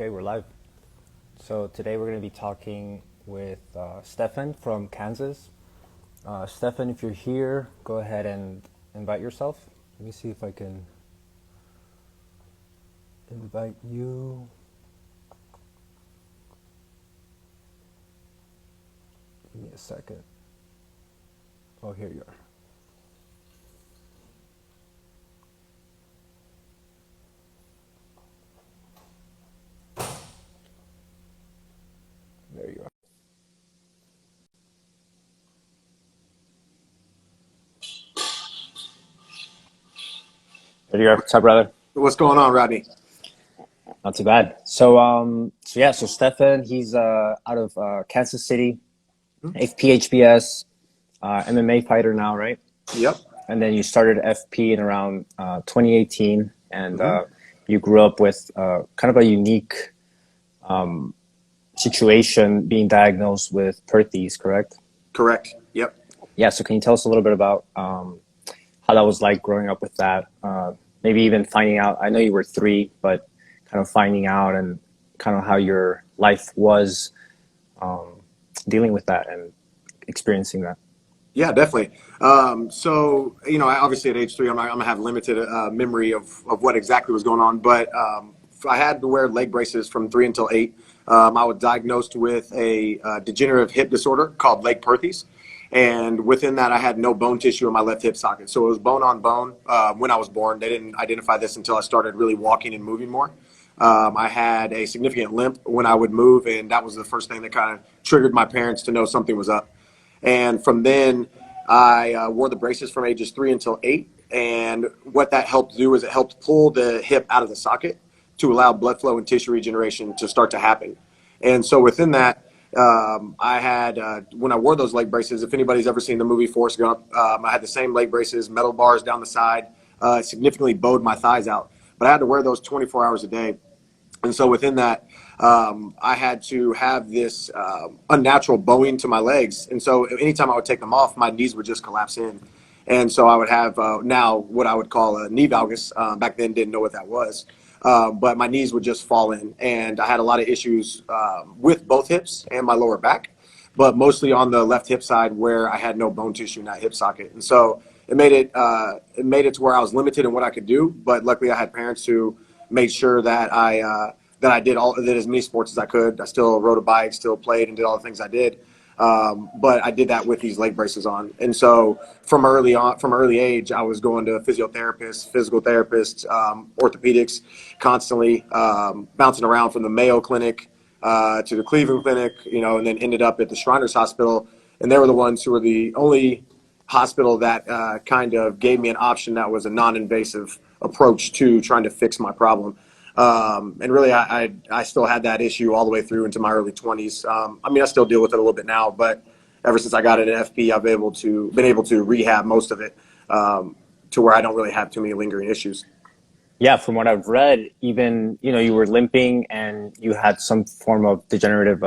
Okay, we're live. So today we're going to be talking with Stefan from Kansas. Stefan, if you're here, go ahead and invite yourself. Let me see if I can invite you. Give me a second. Oh, here you are. There you are. There you are. What's up, brother? What's going on, Rodney? Not too bad. So Stefan, he's out of Kansas City, FPHBS, MMA fighter now, right? Yep. And then you started FP in around 2018, and hmm you grew up with kind of a unique situation, being diagnosed with Perthes, correct? Correct. Yep. Yeah. So can you tell us a little bit about how that was like growing up with that? Maybe even finding out. I know you were 3, but kind of finding out and kind of how your life was dealing with that and experiencing that. Yeah, definitely. Obviously at age 3, I'm gonna have limited memory of what exactly was going on, but I had to wear leg braces from 3 until 8. I was diagnosed with a degenerative hip disorder called Legg-Calve Perthes. And within that, I had no bone tissue in my left hip socket. So it was bone on bone when I was born. They didn't identify this until I started really walking and moving more. I had a significant limp when I would move, and that was the first thing that kind of triggered my parents to know something was up. And from then, I wore the braces from ages 3 until 8. And what that helped do is it helped pull the hip out of the socket to allow blood flow and tissue regeneration to start to happen. And so within that, I had, when I wore those leg braces, if anybody's ever seen the movie Forrest Gump, I had the same leg braces, metal bars down the side, significantly bowed my thighs out. But I had to wear those 24 hours a day. And so within that, I had to have this unnatural bowing to my legs. And so anytime I would take them off, my knees would just collapse in. And so I would have now what I would call a knee valgus. Back then, didn't know what that was. But my knees would just fall in. And I had a lot of issues with both hips and my lower back, but mostly on the left hip side where I had no bone tissue in that hip socket. And so it made it to where I was limited in what I could do. But luckily, I had parents who made sure that I did as many sports as I could. I still rode a bike, still played, and did all the things I did. But I did that with these leg braces on. And so from early age, I was going to physiotherapists, physical therapists, orthopedics, constantly bouncing around from the Mayo Clinic to the Cleveland Clinic, and then ended up at the Shriners Hospital. And they were the ones who were the only hospital that kind of gave me an option that was a non-invasive approach to trying to fix my problem. And really, I still had that issue all the way through into my early 20s. I still deal with it a little bit now, but ever since I got into FP, I've been able to rehab most of it to where I don't really have too many lingering issues. Yeah, from what I've read, even you were limping and you had some form of degenerative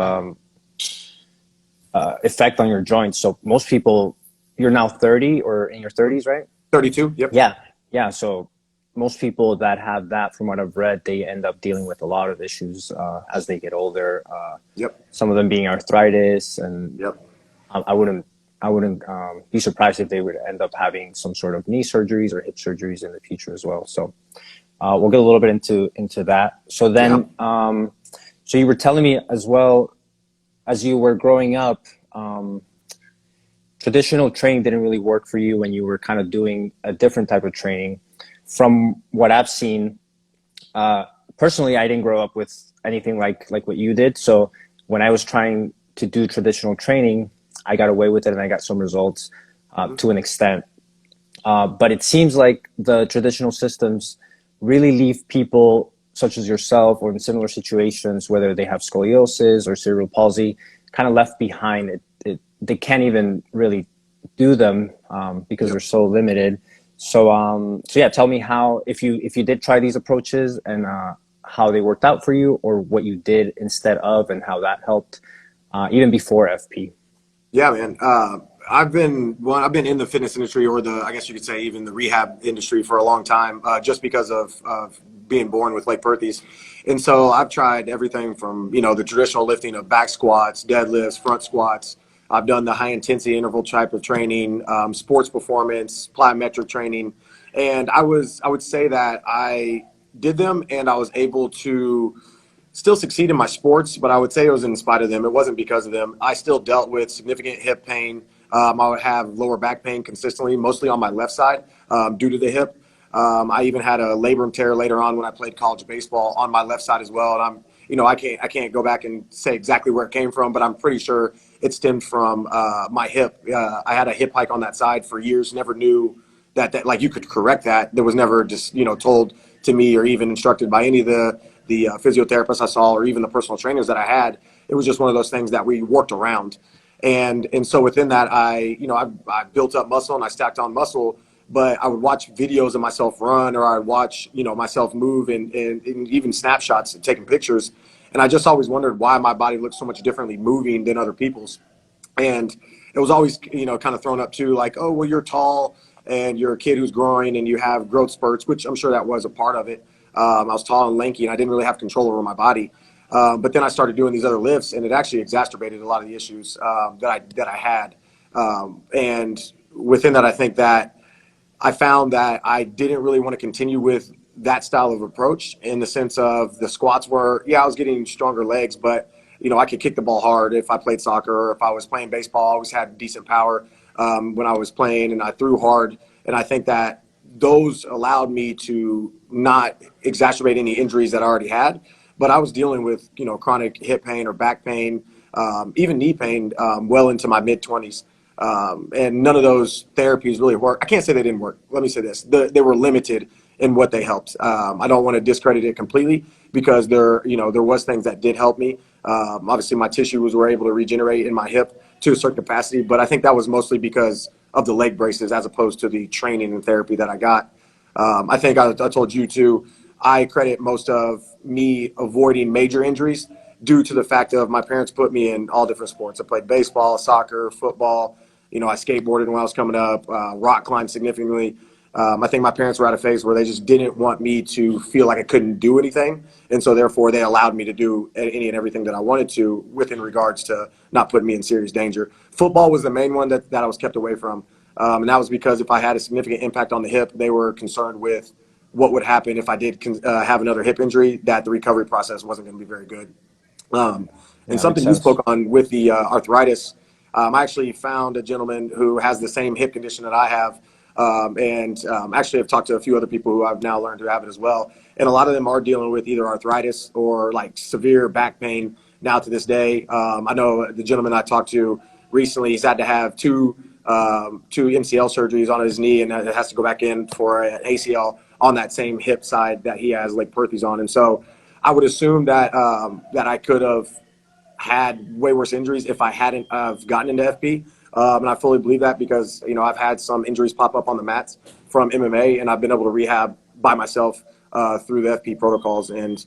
effect on your joints. So most people, you're now 30 or in your 30s, right? 32. Yep. Yeah, yeah. So most people that have that, from what I've read, they end up dealing with a lot of issues as they get older. Yep. Some of them being arthritis, and Yep. I wouldn't be surprised if they would end up having some sort of knee surgeries or hip surgeries in the future as well. So we'll get a little bit into that. So then, so you were telling me as well, as you were growing up, traditional training didn't really work for you when you were kind of doing a different type of training. From what I've seen, personally, I didn't grow up with anything like what you did. So when I was trying to do traditional training, I got away with it and I got some results to an extent. But it seems like the traditional systems really leave people such as yourself or in similar situations, whether they have scoliosis or cerebral palsy, kind of left behind. They can't even really do them because they're so limited. So yeah, tell me how, if you did try these approaches and how they worked out for you, or what you did instead of, and how that helped even before FP. Yeah, man. I've been in the fitness industry, or I guess you could say even the rehab industry, for a long time, just because of being born with Legg-Calve Perthes. And so I've tried everything from, the traditional lifting of back squats, deadlifts, front squats. I've done the high intensity interval type of training, sports performance, plyometric training. And I would say that I did them and I was able to still succeed in my sports, but I would say it was in spite of them. It wasn't because of them. I still dealt with significant hip pain. I would have lower back pain consistently, mostly on my left side due to the hip. I even had a labrum tear later on when I played college baseball on my left side as well. And I can't go back and say exactly where it came from, but I'm pretty sure it stemmed from my hip. I had a hip hike on that side for years. Never knew that like you could correct that. There was never just told to me or even instructed by any of the physiotherapists I saw or even the personal trainers that I had. It was just one of those things that we worked around. And so within that, I built up muscle and I stacked on muscle, but I would watch videos of myself run or I'd watch, myself move and even snapshots and taking pictures. And I just always wondered why my body looked so much differently moving than other people's. And it was always, kind of thrown up too, like, oh, well, you're tall and you're a kid who's growing and you have growth spurts, which I'm sure that was a part of it. I was tall and lanky and I didn't really have control over my body. But then I started doing these other lifts, and it actually exacerbated a lot of the issues that I had. And within that, I think that I found that I didn't really want to continue with that style of approach in the sense of the squats were, I was getting stronger legs, but I could kick the ball hard if I played soccer or if I was playing baseball. I always had decent power when I was playing, and I threw hard. And I think that those allowed me to not exacerbate any injuries that I already had. But I was dealing with, chronic hip pain or back pain, even knee pain, well into my mid-20s. And none of those therapies really worked. I can't say they didn't work. Let me say this. They were limited in what they helped. I don't want to discredit it completely because there was things that did help me. Obviously, my tissues were able to regenerate in my hip to a certain capacity, but I think that was mostly because of the leg braces as opposed to the training and therapy that I got. I think I told you too, I credit most of me avoiding major injuries due to the fact of my parents put me in all different sports. I played baseball, soccer, football. I skateboarded when I was coming up, rock climbed significantly. I think my parents were at a phase where they just didn't want me to feel like I couldn't do anything. And so therefore they allowed me to do any and everything that I wanted to within regards to not putting me in serious danger. Football was the main one that I was kept away from. And that was because if I had a significant impact on the hip, they were concerned with what would happen if I did have another hip injury, that the recovery process wasn't going to be very good. And Yeah, something makes you sense. spoke on with the arthritis, I actually found a gentleman who has the same hip condition that I have. Actually I've talked to a few other people who I've now learned to have it as well. And a lot of them are dealing with either arthritis or like severe back pain now to this day. I know the gentleman I talked to recently, he's had to have two MCL surgeries on his knee and it has to go back in for an ACL on that same hip side that he has Legg-Calve Perthes on. And so I would assume that that I could have had way worse injuries if I hadn't gotten into FP. And I fully believe that because, I've had some injuries pop up on the mats from MMA and I've been able to rehab by myself through the FP protocols. And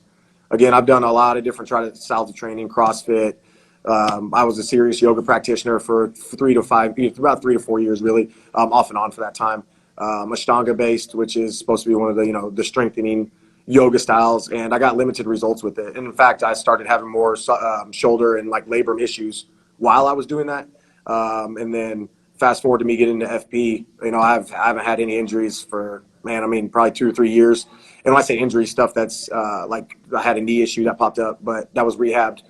again, I've done a lot of different styles of training, CrossFit. I was a serious yoga practitioner for about 3 to 4 years, really, off and on for that time. Ashtanga based, which is supposed to be one of the, the strengthening yoga styles. And I got limited results with it. And in fact, I started having more shoulder and like labrum issues while I was doing that. And then fast forward to me getting into FP, I haven't had any injuries for, probably 2 or 3 years. And when I say injury stuff, that's like I had a knee issue that popped up, but that was rehabbed,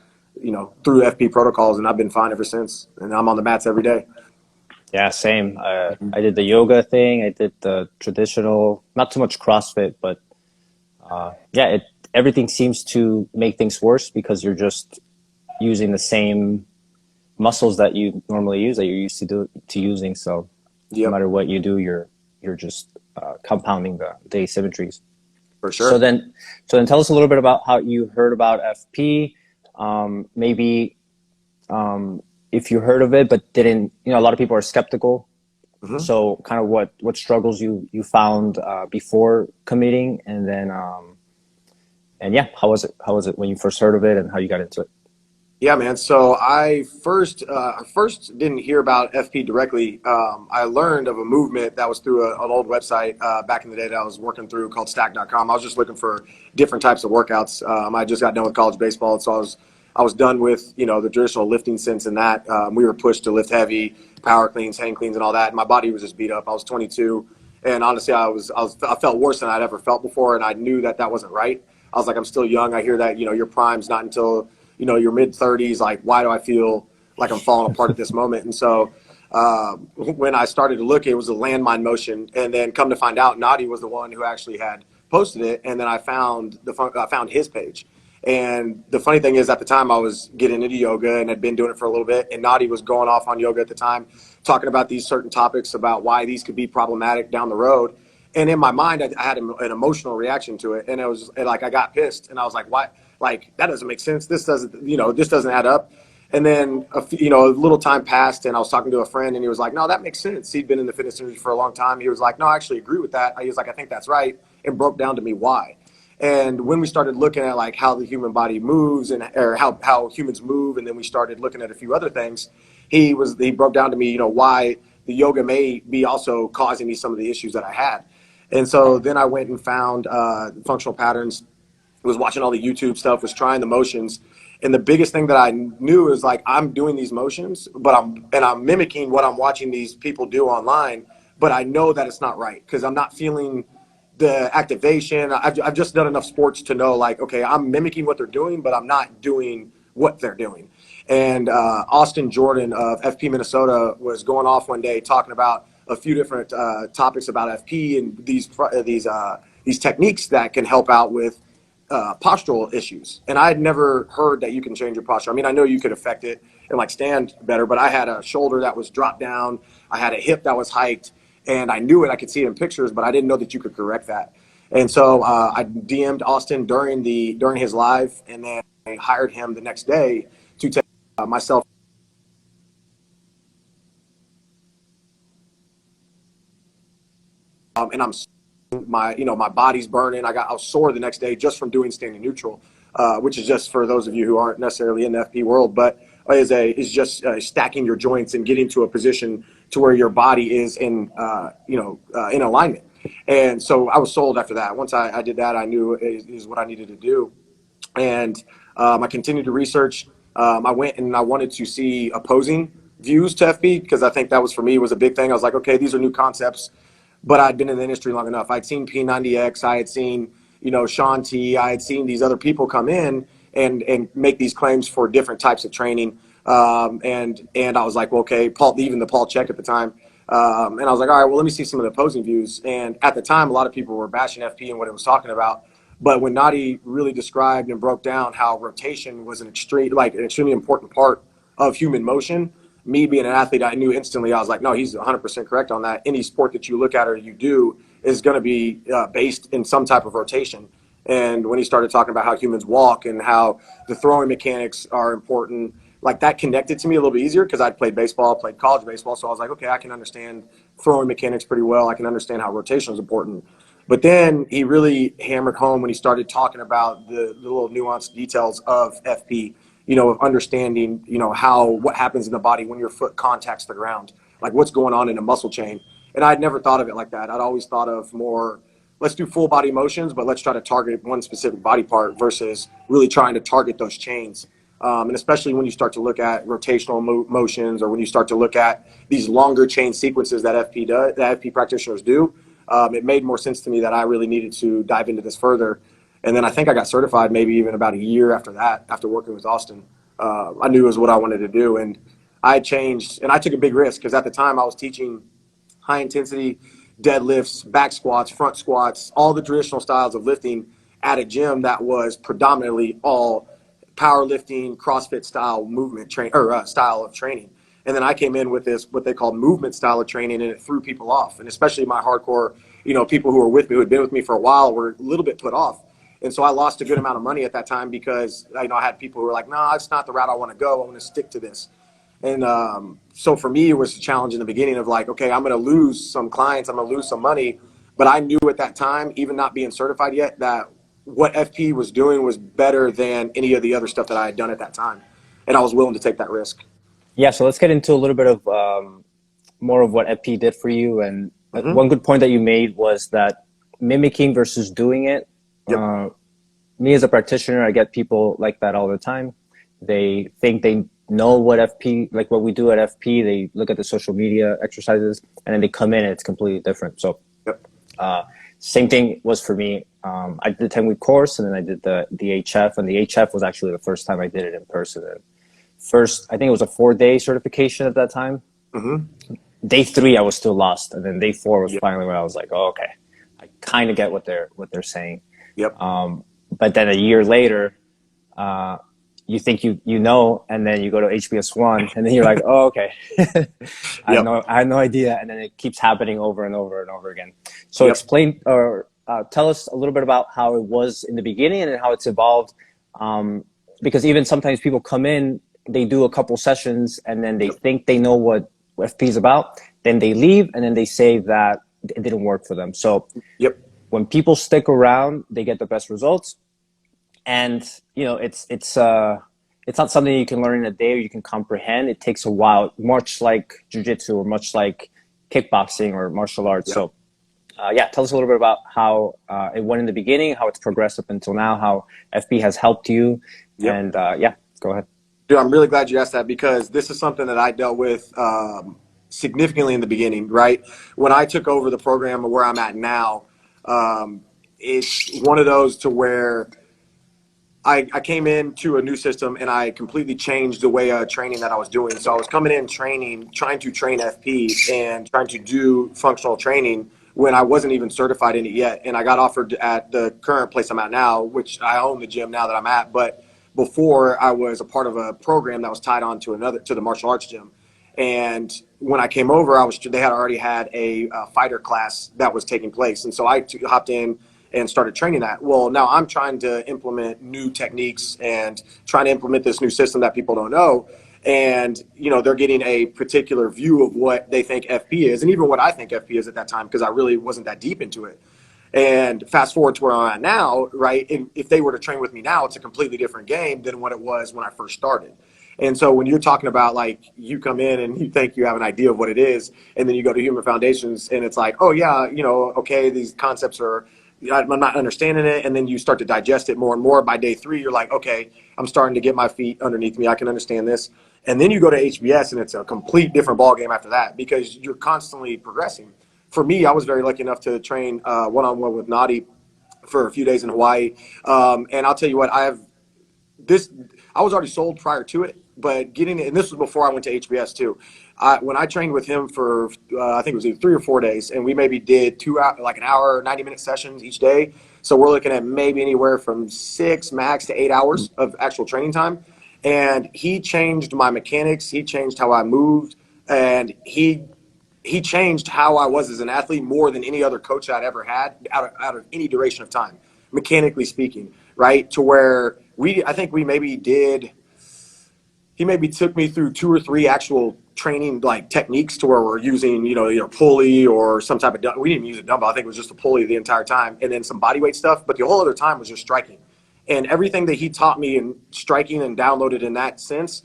through FP protocols, and I've been fine ever since. And I'm on the mats every day. Yeah, same. I did the yoga thing. I did the traditional, not too much CrossFit, but everything seems to make things worse because you're just using the same muscles that you normally use that you're used to using. So no Yep, matter what you do, you're just compounding the asymmetries. for So sure. then, tell us a little bit about how you heard about FP. Maybe if you heard of it but didn't, a lot of people are skeptical. Hmm. So kind of what struggles you found before committing, and then how was it when you first heard of it and how you got into it? Yeah, man. So I first didn't hear about FP directly. I learned of a movement that was through an old website back in the day that I was working through called Stack.com. I was just looking for different types of workouts. I just got done with college baseball, so I was done with the traditional lifting sense in that. We were pushed to lift heavy, power cleans, hang cleans, and all that. And my body was just beat up. I was 22, and honestly, I felt worse than I'd ever felt before, and I knew that that wasn't right. I was like, I'm still young. I hear that your prime's not until your mid 30s. Like, why do I feel like I'm falling apart at this moment? And so when I started to look, it was a landmine motion, and then come to find out, Nadi was the one who actually had posted it, and then I found his page. And the funny thing is, at the time, I was getting into yoga and had been doing it for a little bit, and Nadi was going off on yoga at the time, talking about these certain topics about why these could be problematic down the road. And in my mind, I had an emotional reaction to it, and it was like I got pissed, and I was like, "Why? Like, that doesn't make sense. This doesn't add up." And then a little time passed, and I was talking to a friend, and he was like, "No, that makes sense." He'd been in the fitness industry for a long time. He was like, "No, I actually agree with that." He was like, "I think that's right," and broke down to me why. And when we started looking at like how the human body moves and or how humans move, and then we started looking at a few other things, he broke down to me, why the yoga may be also causing me some of the issues that I had. And so then I went and found functional patterns, was watching all the YouTube stuff, was trying the motions. And the biggest thing that I knew is like, I'm doing these motions, but I'm mimicking what I'm watching these people do online, but I know that it's not right because I'm not feeling the activation. I've just done enough sports to know like, okay, I'm mimicking what they're doing, but I'm not doing what they're doing. And Austin Jordan of FP Minnesota was going off one day talking about a few different topics about FP and these techniques that can help out with postural issues. And I had never heard that you can change your posture. I mean, I know you could affect it and like stand better, but I had a shoulder that was dropped down. I had a hip that was hiked, and I knew it. I could see it in pictures, but I didn't know that you could correct that. And so I DM'd Austin during his live, and then I hired him the next day to take myself. And my body's burning. I was sore the next day just from doing standing neutral, which is just for those of you who aren't necessarily in the FP world, but is just stacking your joints and getting to a position to where your body is in alignment. And so I was sold after that. Once I did that, I knew is what I needed to do. And I continued to research. I went and I wanted to see opposing views to FP because I think that was for me was a big thing. I was like, okay, these are new concepts, but I'd been in the industry long enough. I'd seen P90X, I had seen Sean T, I had seen these other people come in and make these claims for different types of training. And I was like, well, okay, even the Paul Check at the time. And I was like, all right, well, let me see some of the opposing views. And at the time, a lot of people were bashing FP and what it was talking about. But when Nadi really described and broke down how rotation was an extremely important part of human motion, me being an athlete, I knew instantly. I was like, no, he's 100% correct on that. Any sport that you look at or you do is going to be based in some type of rotation. And when he started talking about how humans walk and how the throwing mechanics are important, like that connected to me a little bit easier because I'd played baseball, played college baseball. So I was like, okay, I can understand throwing mechanics pretty well. I can understand how rotation is important. But then he really hammered home when he started talking about the little nuanced details of FP, of understanding, what happens in the body when your foot contacts the ground, like what's going on in a muscle chain. And I'd never thought of it like that. I'd always thought of more, let's do full body motions, but let's try to target one specific body part versus really trying to target those chains. And especially when you start to look at rotational motions, or when you start to look at these longer chain sequences that FP practitioners do, it made more sense to me that I really needed to dive into this further. And then I think I got certified maybe even about a year after that, after working with Austin. I knew it was what I wanted to do. And I changed, and I took a big risk because at the time I was teaching high intensity deadlifts, back squats, front squats, all the traditional styles of lifting at a gym that was predominantly all powerlifting, CrossFit style style of training. And then I came in with this, what they call movement style of training, and it threw people off. And especially my hardcore, people who were with me, who had been with me for a while, were a little bit put off. And so I lost a good amount of money at that time because, I had people who were like, no, it's not the route I want to go. I want to stick to this. And so for me, it was a challenge in the beginning of like, okay, I'm going to lose some clients, I'm going to lose some money. But I knew at that time, even not being certified yet, that what FP was doing was better than any of the other stuff that I had done at that time. and I was willing to take that risk. Yeah, so let's get into a little bit of more of what FP did for you. And Mm-hmm. one good point that you made was that mimicking versus doing it. Yep. Me as a practitioner, I get people like that all the time. They think they know what FP, like what we do at FP. They look at the social media exercises, and then they come in and it's completely different. So Yep. same thing was for me. I did the 10-week course, and then I did the HF, and the HF was actually the first time I did it in person. And first, I think it was a 4-day certification at that time. Mm-hmm. Day 3, I was still lost, and then day 4 was Yep. finally when I was like, oh, okay, I kind of get what they're saying. Yep. But then a year later, you think you know, and then you go to HBS1, and then you're like, oh, okay, Yep. I had no idea, and then it keeps happening over and over and over again. So Yep. explain or tell us a little bit about how it was in the beginning and how it's evolved, because even sometimes people come in, they do a couple sessions, and then they think they know what FP is about, then they leave, and then they say that it didn't work for them. So Yep. when people stick around, they get the best results. And it's not something you can learn in a day or you can comprehend. It takes a while, much like jiu-jitsu or much like kickboxing or martial arts. Yep. So tell us a little bit about how it went in the beginning, how it's progressed up until now, how FP has helped you. Yep. And go ahead. Dude, I'm really glad you asked that, because this is something that I dealt with significantly in the beginning, right? When I took over the program where I'm at now, it's one of those to where I came into a new system and I completely changed the way of training that I was doing. So I was coming in trying to train FP and trying to do functional training when I wasn't even certified in it yet. And I got offered at the current place I'm at now, which I own the gym now that I'm at. But before, I was a part of a program that was tied on to the martial arts gym. And when I came over, they had already had a fighter class that was taking place. And so I hopped in and started training that. Well, now I'm trying to implement new techniques and trying to implement this new system that people don't know. And, they're getting a particular view of what they think FP is, and even what I think FP is at that time, because I really wasn't that deep into it. And fast forward to where I'm at now, right? If they were to train with me now, it's a completely different game than what it was when I first started. And so when you're talking about, like, you come in and you think you have an idea of what it is, and then you go to Human Foundations and it's like, oh yeah, okay, these concepts are, I'm not understanding it. And then you start to digest it more and more. By day 3, you're like, okay, I'm starting to get my feet underneath me. I can understand this. And then you go to HBS and it's a complete different ballgame after that, because you're constantly progressing. For me, I was very lucky enough to train one-on-one with Nadi for a few days in Hawaii. And I'll tell you what, I was already sold prior to it, but getting it, and this was before I went to HBS too. When I trained with him for, I think it was either 3 or 4 days, and we maybe did 2 hour, like an hour, 90-minute sessions each day. So we're looking at maybe anywhere from 6 max to 8 hours of actual training time. And he changed my mechanics. He changed how I moved, and he changed how I was as an athlete more than any other coach I'd ever had out of any duration of time, mechanically speaking, right? To where I think we maybe did, he maybe took me through 2 or 3 actual training like techniques to where we're using, either pulley or some type of, we didn't even use a dumbbell. I think it was just a pulley the entire time, and then some body weight stuff. But the whole other time was just striking. And everything that he taught me in striking and downloaded in that sense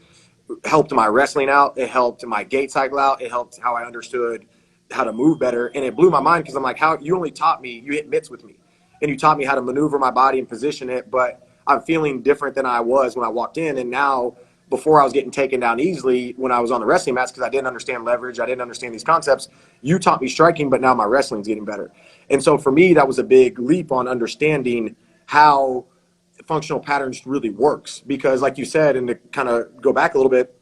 helped my wrestling out. It helped my gait cycle out. It helped how I understood how to move better. And it blew my mind, because I'm like, how you only taught me, you hit mitts with me, and you taught me how to maneuver my body and position it, but I'm feeling different than I was when I walked in. And now, before, I was getting taken down easily when I was on the wrestling mats, because I didn't understand leverage. I didn't understand these concepts. You taught me striking, but now my wrestling's getting better. And so for me, that was a big leap on understanding how functional patterns really works, because like you said, and to kind of go back a little bit,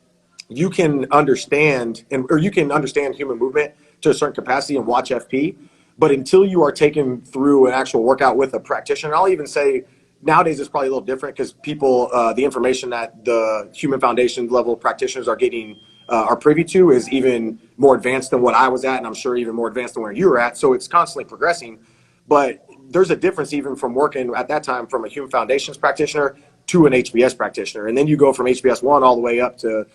you can understand you can understand human movement to a certain capacity and watch FP, but until you are taken through an actual workout with a practitioner, I'll even say nowadays it's probably a little different, because people, the information that the Human Foundation level practitioners are getting, are privy to, is even more advanced than what I was at, and I'm sure even more advanced than where you were at. So it's constantly progressing. But there's a difference even from working at that time from a Human Foundations practitioner to an HBS practitioner. And then you go from HBS 1 all the way up to,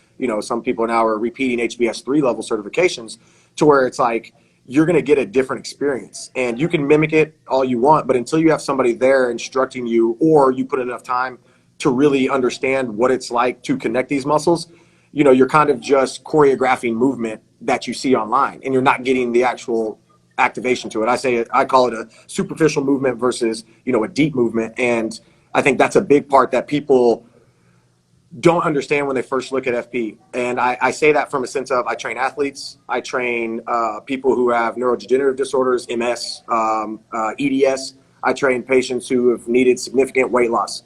some people now are repeating HBS 3 level certifications, to where it's like, you're going to get a different experience, and you can mimic it all you want, but until you have somebody there instructing you, or you put enough time to really understand what it's like to connect these muscles, you know, you're kind of just choreographing movement that you see online, and you're not getting the actual activation to it. I call it a superficial movement versus, you know, a deep movement. And I think that's a big part that people don't understand when they first look at FP. And I say that from a sense of, I train athletes, I train people who have neurodegenerative disorders, MS, EDS. I train patients who have needed significant weight loss.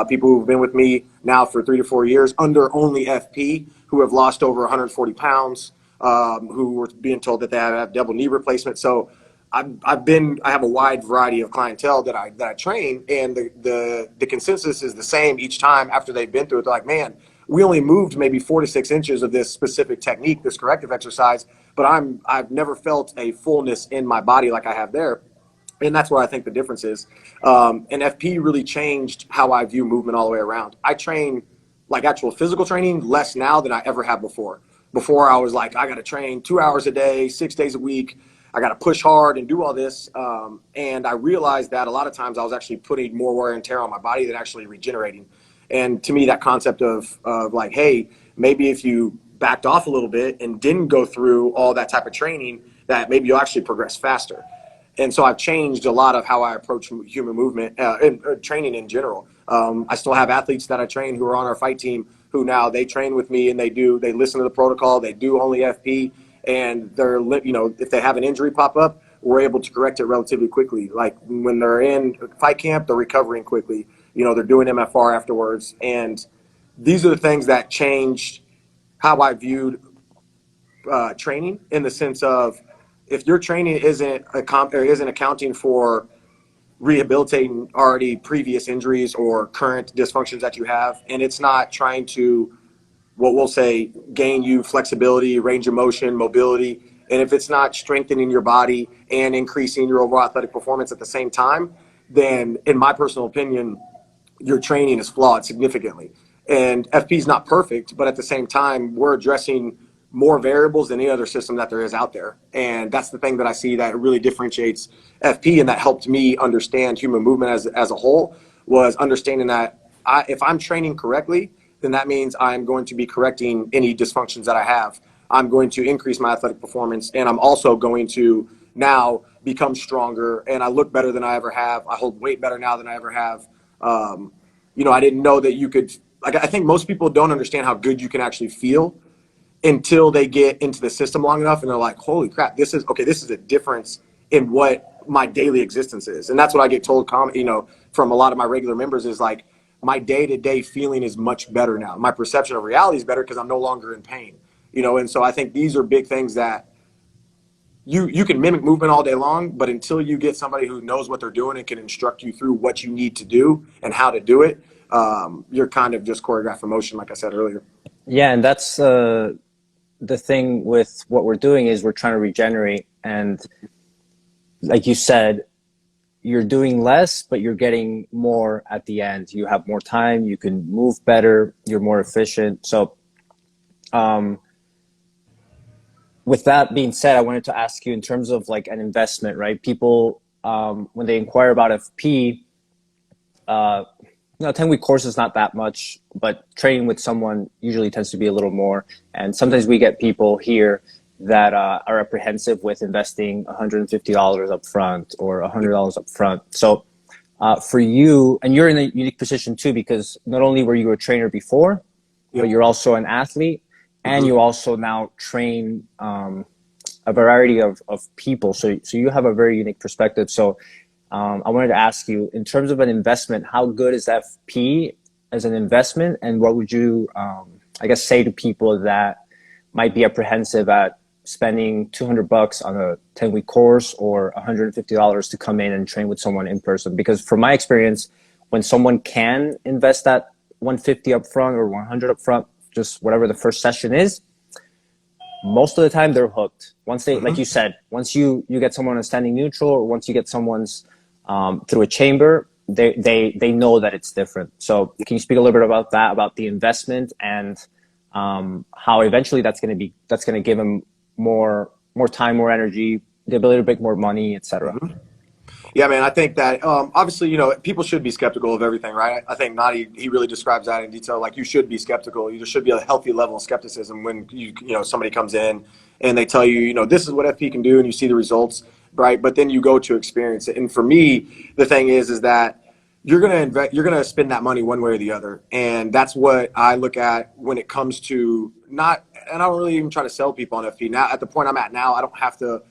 People who've been with me now for 3 to 4 years under only FP, who have lost over 140 pounds, who were being told that they have double knee replacement. So I have a wide variety of clientele that I train, and the consensus is the same each time after they've been through it. They're like, man, we only moved maybe 4 to 6 inches of this specific technique, this corrective exercise, but I've never felt a fullness in my body like I have there. And that's what I think the difference is. And FP really changed how I view movement all the way around. I train like actual physical training less now than I ever have before. Before I was like, I got to train 2 hours a day, 6 days a week. I got to push hard and do all this. And I realized that a lot of times I was actually putting more wear and tear on my body than actually regenerating. And to me, that concept of like, hey, maybe if you backed off a little bit and didn't go through all that type of training, that maybe you'll actually progress faster. And so I've changed a lot of how I approach human movement and training in general. I still have athletes that I train who are on our fight team who now they train with me and they listen to the protocol, they do only FP, and they're, you know, if they have an injury pop up, we're able to correct it relatively quickly. Like when they're in fight camp, they're recovering quickly. You know, they're doing MFR afterwards. And these are the things that changed how I viewed training, in the sense of, if your training isn't accounting for rehabilitating already previous injuries or current dysfunctions that you have, and it's not trying to, what we'll say, gain you flexibility, range of motion, mobility, and if it's not strengthening your body and increasing your overall athletic performance at the same time, then in my personal opinion, your training is flawed significantly. And FP is not perfect, but at the same time, we're addressing more variables than any other system that there is out there. And that's the thing that I see that really differentiates FP, and that helped me understand human movement as a whole, was understanding that if I'm training correctly, then that means I'm going to be correcting any dysfunctions that I have. I'm going to increase my athletic performance, and I'm also going to now become stronger, and I look better than I ever have. I hold weight better now than I ever have. You know, I didn't know that you could, like, I think most people don't understand how good you can actually feel until they get into the system long enough, and they're like, holy crap, this is a difference in what my daily existence is. And that's what I get told, you know, from a lot of my regular members, is like, my day-to-day feeling is much better now. My perception of reality is better because I'm no longer in pain, you know. And so I think these are big things that you can mimic movement all day long, but until you get somebody who knows what they're doing and can instruct you through what you need to do and how to do it, you're kind of just choreographed motion, like I said earlier. Yeah, and that's the thing with what we're doing, is we're trying to regenerate. And like you said, you're doing less, but you're getting more at the end. You have more time, you can move better, you're more efficient. So with that being said, I wanted to ask you, in terms of like an investment, right? People, when they inquire about FP, you know, 10-week course is not that much, but training with someone usually tends to be a little more. And sometimes we get people here that are apprehensive with investing $150 up front or $100 up front. So for you, and you're in a unique position too, because not only were you a trainer before, but you're also an athlete, and you also now train a variety of people. So you have a very unique perspective. So I wanted to ask you, in terms of an investment, how good is FP as an investment? And what would you, I guess, say to people that might be apprehensive at spending $200 on a 10-week course or $150 to come in and train with someone in person? Because from my experience, when someone can invest that $150 up front or $100 up front, just whatever the first session is, most of the time they're hooked. Once they, like you said, once you get someone on standing neutral, or once you get someone's through a chamber, they know that it's different. So can you speak a little bit about that, about the investment, and how eventually that's going to give them more time, more energy, the ability to make more money, etc. Yeah, man, I think that obviously, people should be skeptical of everything, right? I think Nadi, he really describes that in detail. Like, you should be skeptical. There should be a healthy level of skepticism when somebody comes in and they tell you, this is what FP can do, and you see the results, right? But then you go to experience it. And for me, the thing is that you're gonna spend that money one way or the other, and that's what I look at when it comes to not. And I don't really even try to sell people on FP. Now, at the point I'm at now, I don't have to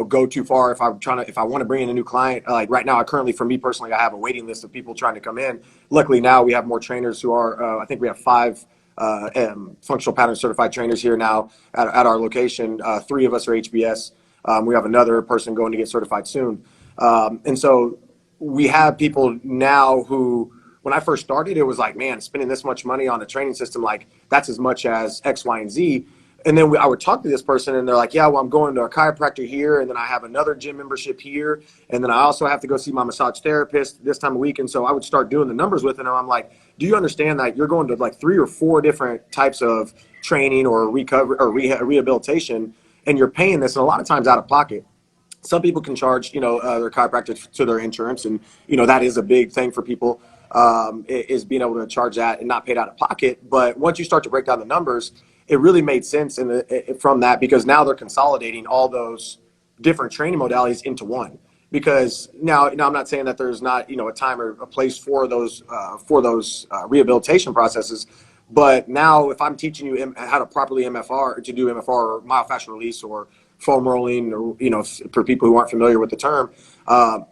go too far if I want to bring in a new client. Like right now, for me personally, I have a waiting list of people trying to come in. Luckily now we have more trainers who are, I think we have 5 functional pattern certified trainers here now at our location. 3 of us are HBS. We have another person going to get certified soon. And so we have people now who, when I first started, it was like, man, spending this much money on a training system, like that's as much as X, Y, and Z. And then I would talk to this person and they're like, yeah, well, I'm going to a chiropractor here. And then I have another gym membership here. And then I also have to go see my massage therapist this time of week. And so I would start doing the numbers with it. And I'm like, do you understand that you're going to like 3 or 4 different types of training or recovery or rehabilitation, and you're paying this, and a lot of times out of pocket. Some people can charge, their chiropractor to their insurance. And, that is a big thing for people, is being able to charge that and not pay it out of pocket. But once you start to break down the numbers, it really made sense from that, because now they're consolidating all those different training modalities into one. Because now I'm not saying that there's not a time or a place for those rehabilitation processes, but now if I'm teaching you how to properly to do MFR or myofascial release or foam rolling, or for people who aren't familiar with the term,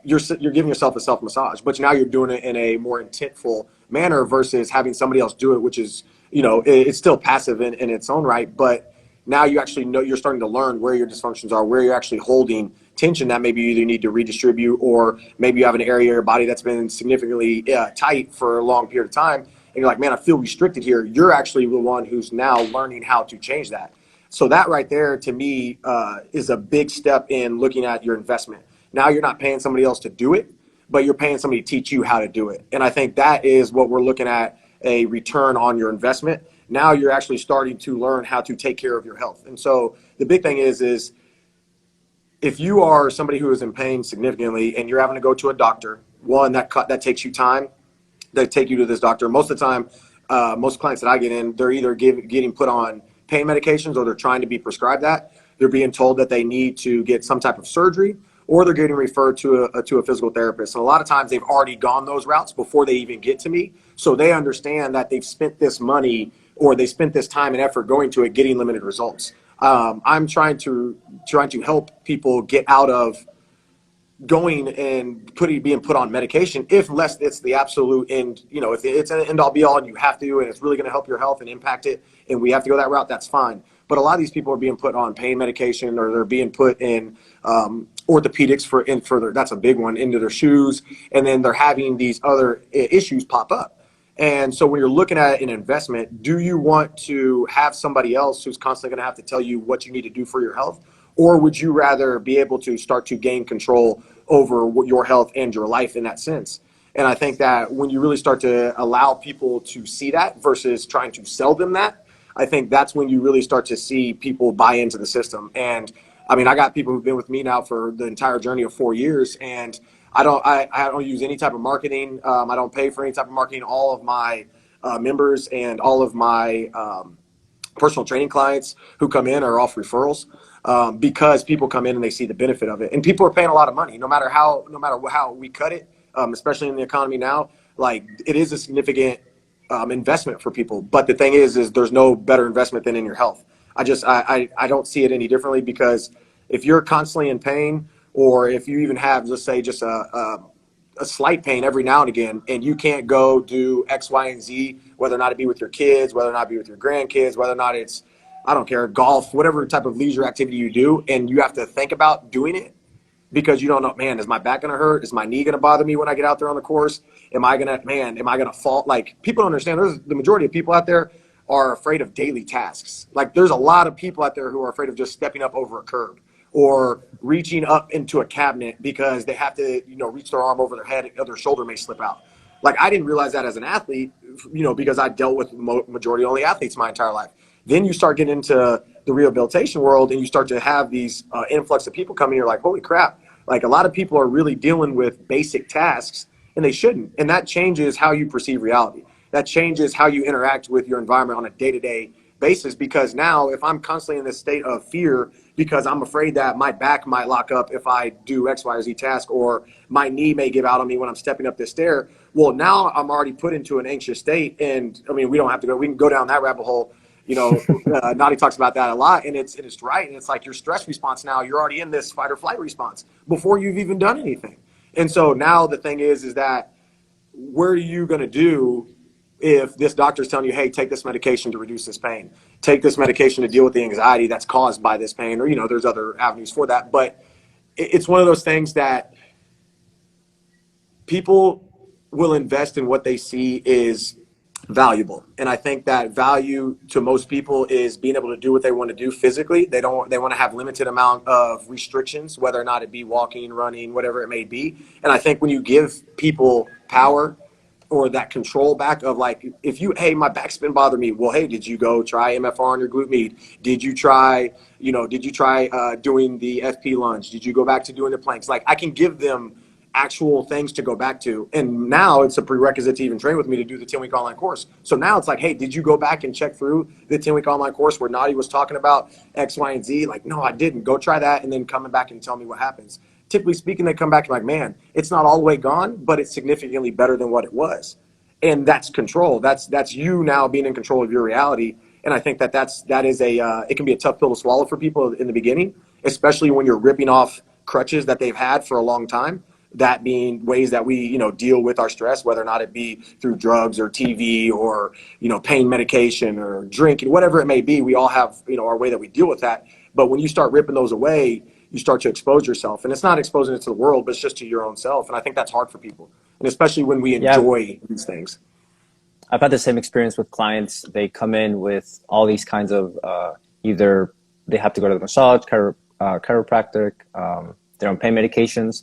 you're giving yourself a self massage, but now you're doing it in a more intentful manner versus having somebody else do it, which is it's still passive in its own right, but now you actually you're starting to learn where your dysfunctions are, where you're actually holding tension that maybe you either need to redistribute, or maybe you have an area of your body that's been significantly tight for a long period of time, and you're like, man, I feel restricted here. You're actually the one who's now learning how to change that. So that right there, to me, is a big step in looking at your investment. Now you're not paying somebody else to do it, but you're paying somebody to teach you how to do it. And I think that is what we're looking at, a return on your investment. Now you're actually starting to learn how to take care of your health. And so the big thing is if you are somebody who is in pain significantly and you're having to go to a doctor, one, that takes you time. They take you to this doctor. Most of the time, most clients that I get in, they're either getting put on pain medications, or they're trying to be prescribed that. They're being told that they need to get some type of surgery, or they're getting referred to a physical therapist. And a lot of times they've already gone those routes before they even get to me. So they understand that they've spent this money, or they spent this time and effort going to it, getting limited results. I'm trying to help people get out of going and being put on medication, unless it's the absolute end, if it's an end all be all and you have to, and it's really going to help your health and impact it, and we have to go that route, that's fine. But a lot of these people are being put on pain medication, or they're being put in orthopedics that's a big one, into their shoes, and then they're having these other issues pop up. And so when you're looking at an investment, do you want to have somebody else who's constantly going to have to tell you what you need to do for your health? Or would you rather be able to start to gain control over your health and your life in that sense? And I think that when you really start to allow people to see that versus trying to sell them that, I think that's when you really start to see people buy into the system. And I mean, I got people who've been with me now for the entire journey of 4 years, and I don't use any type of marketing. I don't pay for any type of marketing. All of my members and all of my personal training clients who come in are off referrals, because people come in and they see the benefit of it. And people are paying a lot of money, no matter how we cut it, especially in the economy now. Like, it is a significant investment for people. But the thing is there's no better investment than in your health. I don't see it any differently, because if you're constantly in pain, or if you even have, let's say, just a slight pain every now and again, and you can't go do X, Y, and Z, whether or not it be with your kids, whether or not it be with your grandkids, whether or not it's, I don't care, golf, whatever type of leisure activity you do, and you have to think about doing it because you don't know, man, is my back going to hurt? Is my knee going to bother me when I get out there on the course? Am I going to fall? Like, people don't understand. The majority of people out there are afraid of daily tasks. Like, there's a lot of people out there who are afraid of just stepping up over a curb, or reaching up into a cabinet because they have to, reach their arm over their head or their shoulder may slip out. Like, I didn't realize that as an athlete, because I dealt with majority only athletes my entire life. Then you start getting into the rehabilitation world, and you start to have these influx of people coming. You're like, holy crap. Like, a lot of people are really dealing with basic tasks, and they shouldn't. And that changes how you perceive reality. That changes how you interact with your environment on a day-to-day basis, because now if I'm constantly in this state of fear because I'm afraid that my back might lock up if I do X, Y, or Z task, or my knee may give out on me when I'm stepping up this stair, well, now I'm already put into an anxious state. And I mean, we don't have to go, we can go down that rabbit hole. You know, Nadi talks about that a lot, and it's right. And it's like your stress response now, you're already in this fight or flight response before you've even done anything. And so now the thing is that what are you going to do if this doctor is telling you, hey, take this medication to reduce this pain, take this medication to deal with the anxiety that's caused by this pain, or, you know, there's other avenues for that. But it's one of those things that people will invest in what they see is valuable. And I think that value to most people is being able to do what they want to do physically. They want to have limited amount of restrictions, whether or not it be walking, running, whatever it may be. And I think when you give people power or that control back of, like, if you, hey, my back's been bothering me. Well, hey, did you go try MFR on your glute med? Did you try doing the FP lunge? Did you go back to doing the planks? Like, I can give them actual things to go back to. And now it's a prerequisite to even train with me to do the 10-week online course. So now it's like, hey, did you go back and check through the 10-week online course where Nadi was talking about X, Y, and Z? Like, no, I didn't. Go try that, and then coming back and tell me what happens. Typically speaking, they come back and like, man, it's not all the way gone, but it's significantly better than what it was. And that's control. That's you now being in control of your reality. And I think that it can be a tough pill to swallow for people in the beginning, especially when you're ripping off crutches that they've had for a long time. That being ways that we, you know, deal with our stress, whether or not it be through drugs or TV or, you know, pain medication or drinking, whatever it may be. We all have, you know, our way that we deal with that. But when you start ripping those away, you start to expose yourself. And it's not exposing it to the world, but it's just to your own self. And I think that's hard for people. And especially when we Yeah, enjoy these things. I've had the same experience with clients. They come in with all these kinds of either they have to go to the massage, chiropractic, they're on pain medications.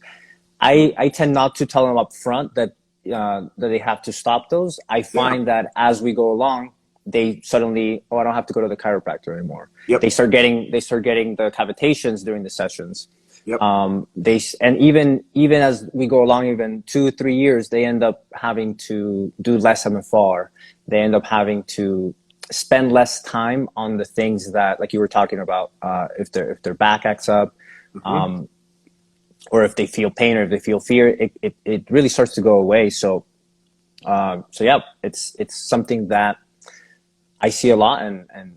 I tend not to tell them up front that they have to stop those. I find that as we go along, they suddenly, I don't have to go to the chiropractor anymore. Yep. They start getting the cavitations during the sessions. Yep. And even as we go along, even 2-3 years, they end up having to do less MFR. They end up having to spend less time on the things that, like you were talking about, if their back acts up, or if they feel pain or if they feel fear, it really starts to go away. So yeah, it's something that I see a lot, and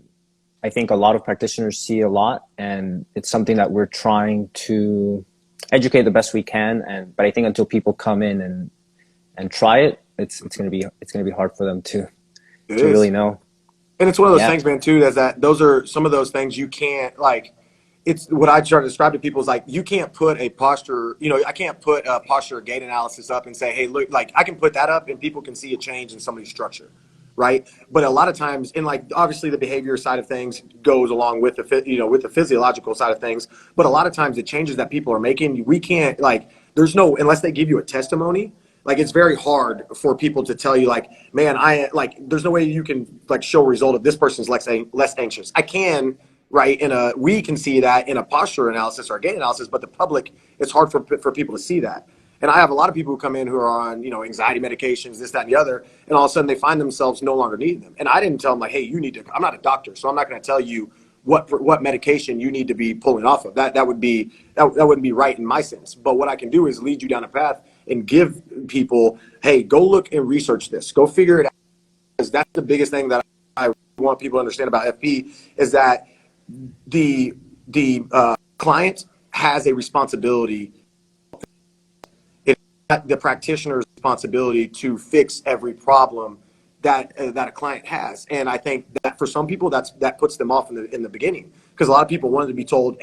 I think a lot of practitioners see a lot, and it's something that we're trying to educate the best we can. But I think until people come in and try it, it's gonna be hard for them to really know. And it's one of those things, man, too, that those are some of those things you can't, like, it's what I try to describe to people is like, you can't put a posture, you know, I can't put a posture gait analysis up and say, hey, look, like, I can put that up and people can see a change in somebody's structure, right? But a lot of times, and like, obviously the behavior side of things goes along with with the physiological side of things, but a lot of times the changes that people are making, we can't, like, there's no, unless they give you a testimony, like, it's very hard for people to tell you, like, man, there's no way you can, like, show a result of this person's less anxious. I can, right? We can see that in a posture analysis or a gait analysis, but the public, it's hard for people to see that. And I have a lot of people who come in who are on, you know, anxiety medications, this, that, and the other, and all of a sudden they find themselves no longer needing them. And I didn't tell them, like, hey, you need to, I'm not a doctor, so I'm not going to tell you what medication you need to be pulling off of. That wouldn't be right in my sense. But what I can do is lead you down a path and give people, hey, go look and research this. Go figure it out. Because that's the biggest thing that I want people to understand about FP is that the client has a responsibility. It's not the practitioner's responsibility to fix every problem that a client has. And I think that for some people, that puts them off in the beginning, because a lot of people wanted to be told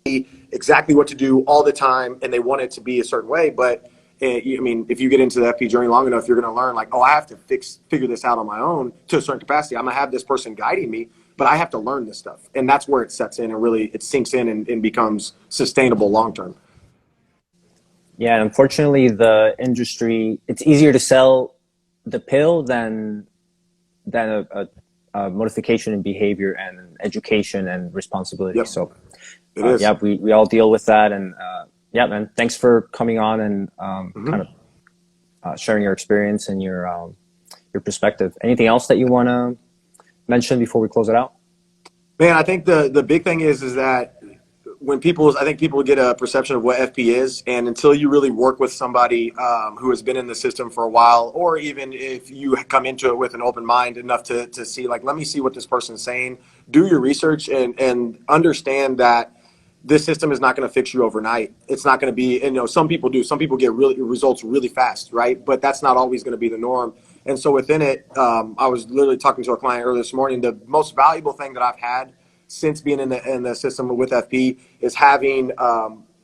exactly what to do all the time, and they want it to be a certain way. But I mean, if you get into the FP journey long enough, you're going to learn, like, oh, I have to figure this out on my own to a certain capacity. I'm going to have this person guiding me, but I have to learn this stuff. And that's where it sets in and really it sinks in and becomes sustainable long term. Yeah, and unfortunately, the industry, it's easier to sell the pill than a modification in behavior and education and responsibility. Yep. So It is. yeah, we all deal with that. And yeah, man, thanks for coming on and kind of sharing your experience and your perspective. Anything else that you want to mention before we close it out? Man, I think the big thing is that I think people get a perception of what FP is, and until you really work with somebody who has been in the system for a while, or even if you come into it with an open mind enough to see, like, let me see what this person's saying, do your research and understand that this system is not going to fix you overnight. It's not going to be, and, some people do. Some people get results really fast, right? But that's not always going to be the norm. And so within it, I was literally talking to a client earlier this morning. The most valuable thing that I've had since being in the system with FP is having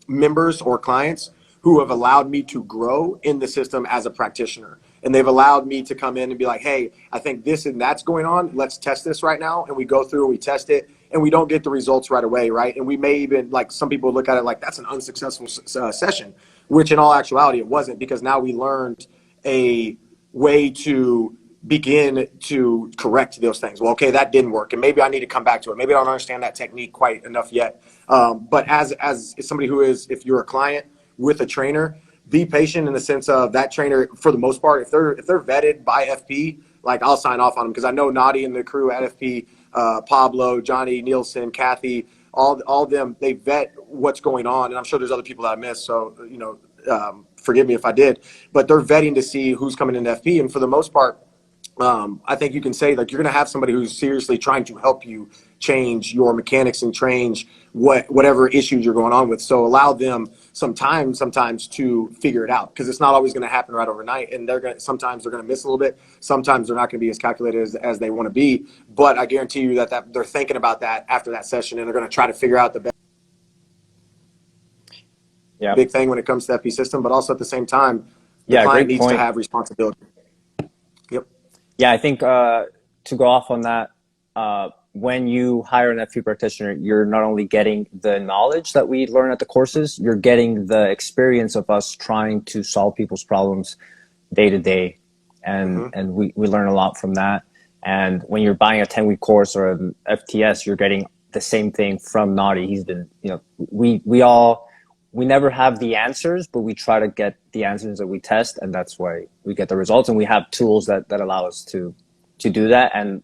members or clients who have allowed me to grow in the system as a practitioner. And they've allowed me to come in and be like, hey, I think this and that's going on. Let's test this right now. And we go through and we test it, and we don't get the results right away, right? And we may even, like, some people look at it like that's an unsuccessful session, which in all actuality it wasn't, because now we learned a way to begin to correct those things. Well, okay, that didn't work, and maybe I need to come back to it. Maybe I don't understand that technique quite enough yet. But as somebody who is, if you're a client with a trainer, be patient in the sense of that trainer, for the most part, if they're vetted by FP, like, I'll sign off on them, because I know Nadi and the crew at FP, Pablo, Johnny, Nielsen, Kathy, all of them, they vet what's going on, and I'm sure there's other people that I missed. So forgive me if I did, but they're vetting to see who's coming into FP, and for the most part, I think you can say, like, you're going to have somebody who's seriously trying to help you change your mechanics and change whatever issues you're going on with. So allow them some time sometimes to figure it out, because it's not always going to happen right overnight. And sometimes they're going to miss a little bit. Sometimes they're not going to be as calculated as they want to be. But I guarantee you that they're thinking about that after that session, and they're going to try to figure out the best. Yeah. Big thing when it comes to FP system, but also at the same time, the client needs to have responsibility. Yep. Yeah, I think to go off on that, when you hire an FP practitioner, you're not only getting the knowledge that we learn at the courses, you're getting the experience of us trying to solve people's problems day to day. And we learn a lot from that. And when you're buying a 10-week course or an FTS, you're getting the same thing from Nadi. He's been, we never have the answers, but we try to get the answers that we test, and that's why we get the results. And we have tools that allow us to do that. And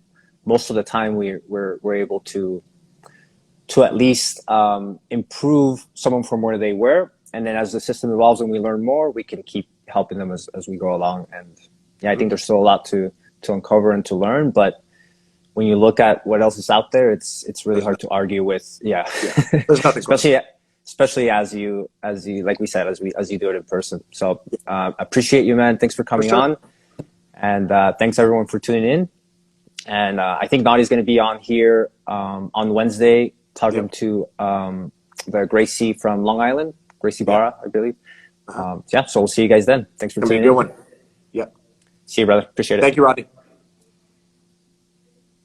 most of the time, we're able to at least improve someone from where they were. And then as the system evolves and we learn more, we can keep helping them as we go along. And yeah, I think there's still a lot to uncover and to learn. But when you look at what else is out there, it's really hard to argue with. Yeah. There's nothing. Especially as you like we said, as you do it in person. So appreciate you, man. Thanks for coming on, and thanks everyone for tuning in. And I think Nadi's going to be on here on Wednesday talking to the Gracie from Long Island, Gracie Barra, I believe. So we'll see you guys then. Thanks for tuning in. Good one. Yeah. See you, brother. Appreciate it. Thank you, Rodney.